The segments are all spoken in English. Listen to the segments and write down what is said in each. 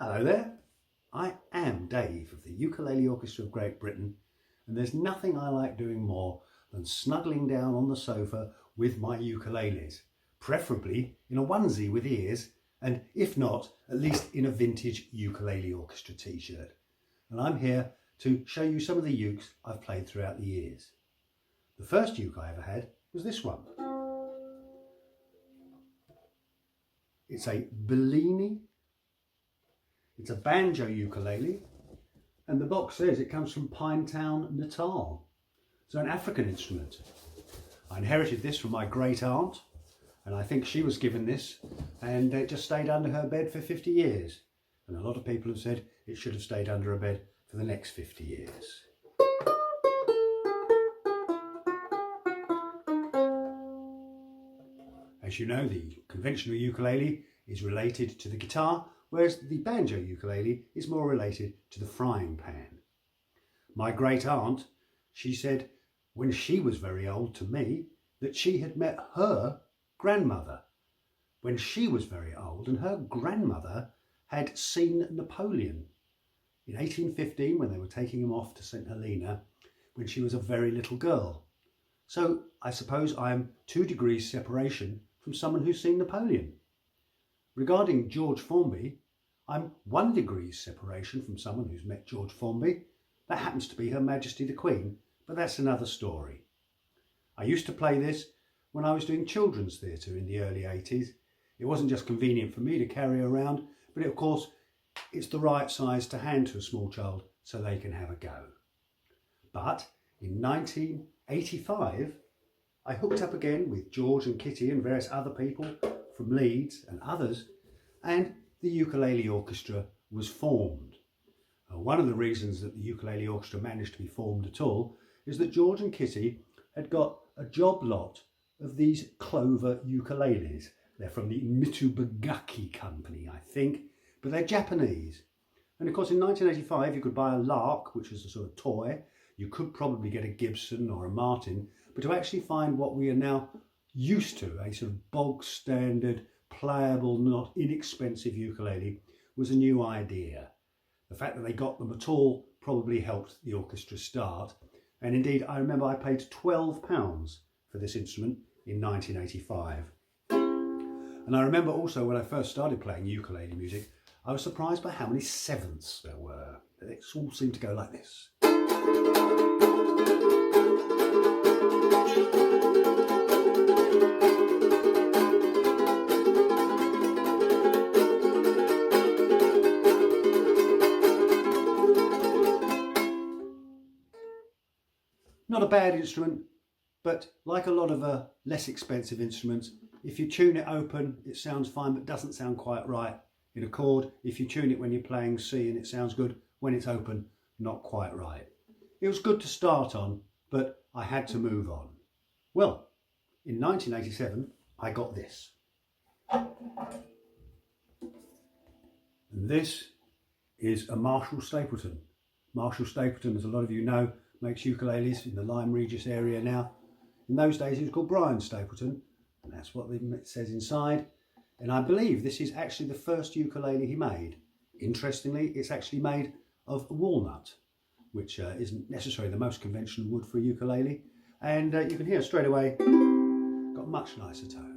Hello there, I am Dave of the Ukulele Orchestra of Great Britain, and there's nothing I like doing more than snuggling down on the sofa with my ukuleles, preferably in a onesie with ears, and if not, at least in a vintage Ukulele Orchestra t-shirt. And I'm here to show you some of the ukes I've played throughout the years. The first uke I ever had was this one. It's a Bellini. It's a banjo ukulele, and the box says it comes from Pinetown, Natal. So an African instrument. I inherited this from my great aunt, and I think she was given this, and it just stayed under her bed for 50 years. And a lot of people have said it should have stayed under her bed for the next 50 years. As you know, the conventional ukulele is related to the guitar, whereas the banjo ukulele is more related to the frying pan. My great aunt, she said when she was very old to me that she had met her grandmother when she was very old, and her grandmother had seen Napoleon in 1815 when they were taking him off to St Helena when she was a very little girl. So I suppose I'm 2 degrees separation from someone who's seen Napoleon. Regarding George Formby, I'm 1 degree separation from someone who's met George Formby. That happens to be Her Majesty the Queen, but that's another story. I used to play this when I was doing children's theatre in the early 80s. It wasn't just convenient for me to carry around, but of course it's the right size to hand to a small child so they can have a go. But in 1985, I hooked up again with George and Kitty and various other people from Leeds and others, and the Ukulele Orchestra was formed. One of the reasons that the Ukulele Orchestra managed to be formed at all is that George and Kitty had got a job lot of these clover ukuleles. They're from the Mitsubagaki company, I think, but they're Japanese. And of course in 1985 you could buy a Lark, which was a sort of toy. You could probably get a Gibson or a Martin, but to actually find what we are now used to, a sort of bog standard, playable, not inexpensive ukulele, was a new idea. The fact that they got them at all probably helped the orchestra start. And indeed, I remember I paid £12 for this instrument in 1985. And I remember also when I first started playing ukulele music, I was surprised by how many sevenths there were. It all seemed to go like this. Not a bad instrument, but like a lot of less expensive instruments, if you tune it open, it sounds fine, but doesn't sound quite right in a chord. If you tune it when you're playing C and it sounds good, when it's open, not quite right. It was good to start on, but I had to move on. Well, in 1987, I got this. And this is a Marshall Stapleton. Marshall Stapleton, as a lot of you know, makes ukuleles in the Lyme Regis area now. In those days it was called Brian Stapleton, and that's what it says inside. And I believe this is actually the first ukulele he made. Interestingly, it's actually made of walnut, which isn't necessarily the most conventional wood for a ukulele. And you can hear straight away, got a much nicer tone.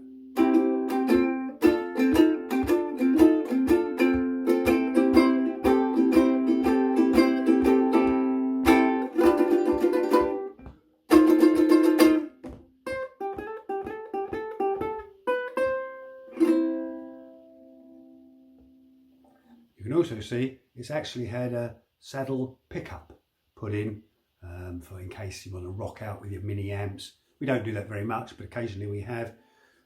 You can also see it's actually had a saddle pickup put in for in case you want to rock out with your mini amps. We don't do that very much, but occasionally we have.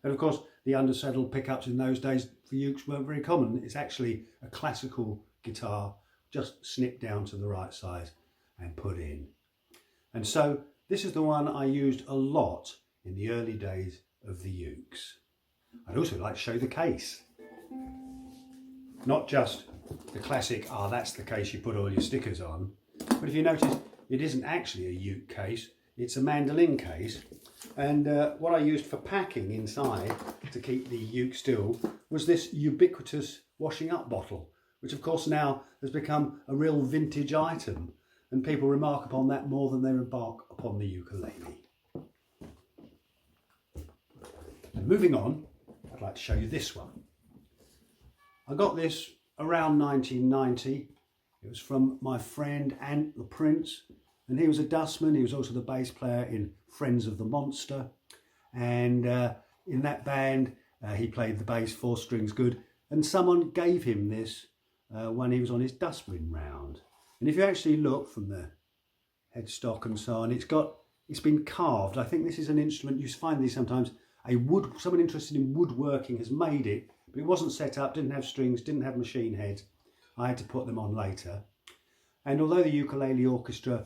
And of course the undersaddle pickups in those days for ukes weren't very common. It's actually a classical guitar just snipped down to the right size and put in. And so this is the one I used a lot in the early days of the ukes. I'd also like to show the case. Not just the classic, that's the case you put all your stickers on. But if you notice, it isn't actually a uke case, it's a mandolin case. And what I used for packing inside to keep the uke still was this ubiquitous washing up bottle, which of course now has become a real vintage item, and people remark upon that more than they remark upon the ukulele. And moving on, I'd like to show you this one. I got this around 1990. It was from my friend Ant the Prince, and he was a dustman. He was also the bass player in Friends of the Monster, and in that band he played the bass 4 strings good, and someone gave him this when he was on his dustbin round. And if you actually look from the headstock and so on, it's been carved. I think this is an instrument, you find these sometimes, someone interested in woodworking has made it, but it wasn't set up, didn't have strings, didn't have machine heads. I had to put them on later. And although the Ukulele Orchestra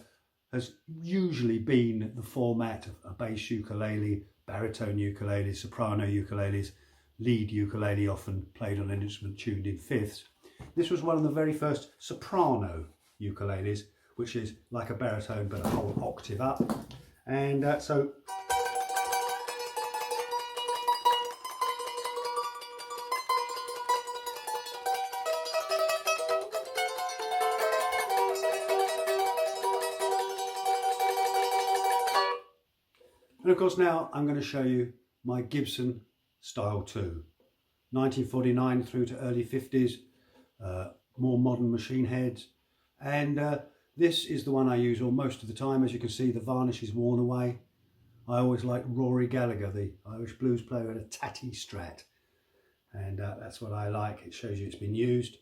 has usually been the format of a bass ukulele, baritone ukulele, soprano ukuleles, lead ukulele often played on an instrument tuned in fifths, this was one of the very first soprano ukuleles, which is like a baritone but a whole octave up. And so and of course now I'm going to show you my Gibson Style 2, 1949 through to early 50s, more modern machine heads, and this is the one I use most of the time. As you can see, the varnish is worn away. I always liked Rory Gallagher, the Irish blues player, had a tatty Strat, and that's what I like. It shows you it's been used.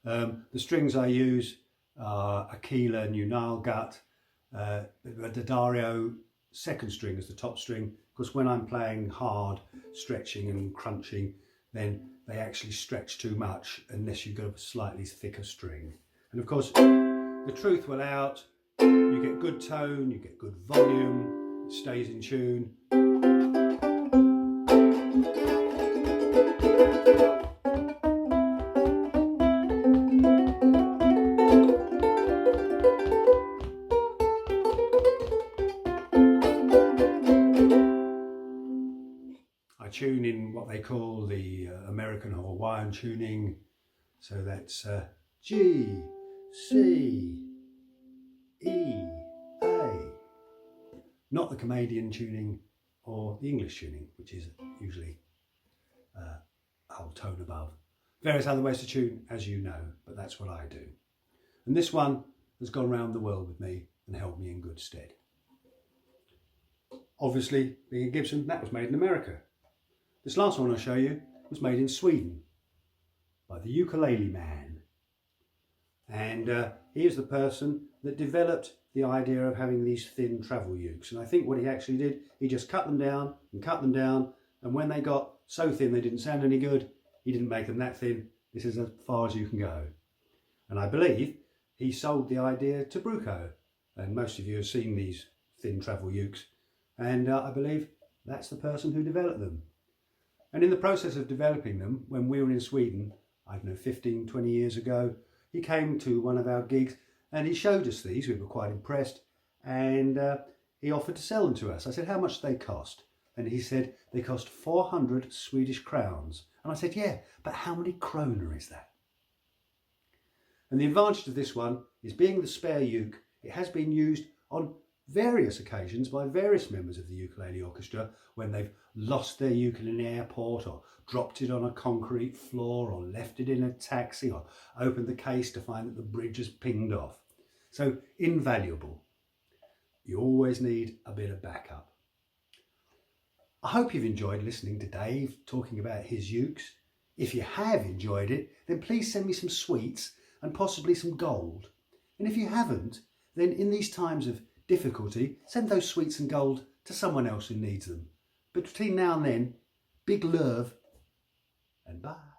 The strings I use are a Keeler New Nile gut, the Dario second string as the top string, because when I'm playing hard, stretching and crunching, then they actually stretch too much unless you've got a slightly thicker string. And of course, the truth will out, you get good tone, you get good volume, it stays in tune. I tune in what they call the American or Hawaiian tuning, so that's G, C, E, A. Not the Canadian tuning or the English tuning, which is usually a whole tone above. Various other ways to tune, as you know, but that's what I do. And this one has gone around the world with me and held me in good stead. Obviously, being a Gibson, that was made in America. This last one I'll show you was made in Sweden by the Ukulele Man. And he is the person that developed the idea of having these thin travel ukes. And I think what he actually did, he just cut them down and cut them down. And when they got so thin they didn't sound any good, he didn't make them that thin. This is as far as you can go. And I believe he sold the idea to Bruco. And most of you have seen these thin travel ukes. And I believe that's the person who developed them. And in the process of developing them, when we were in Sweden, I don't know, 15, 20 years ago, he came to one of our gigs and he showed us these. We were quite impressed, and he offered to sell them to us. I said, how much do they cost? And he said, they cost 400 Swedish crowns. And I said, yeah, but how many kroner is that? And the advantage of this one is, being the spare uke, it has been used on various occasions by various members of the Ukulele Orchestra when they've lost their uke in an airport, or dropped it on a concrete floor, or left it in a taxi, or opened the case to find that the bridge has pinged off. So invaluable. You always need a bit of backup. I hope you've enjoyed listening to Dave talking about his ukes. If you have enjoyed it, then please send me some sweets and possibly some gold. And if you haven't, then in these times of difficulty, send those sweets and gold to someone else who needs them. But between now and then, big love and bye.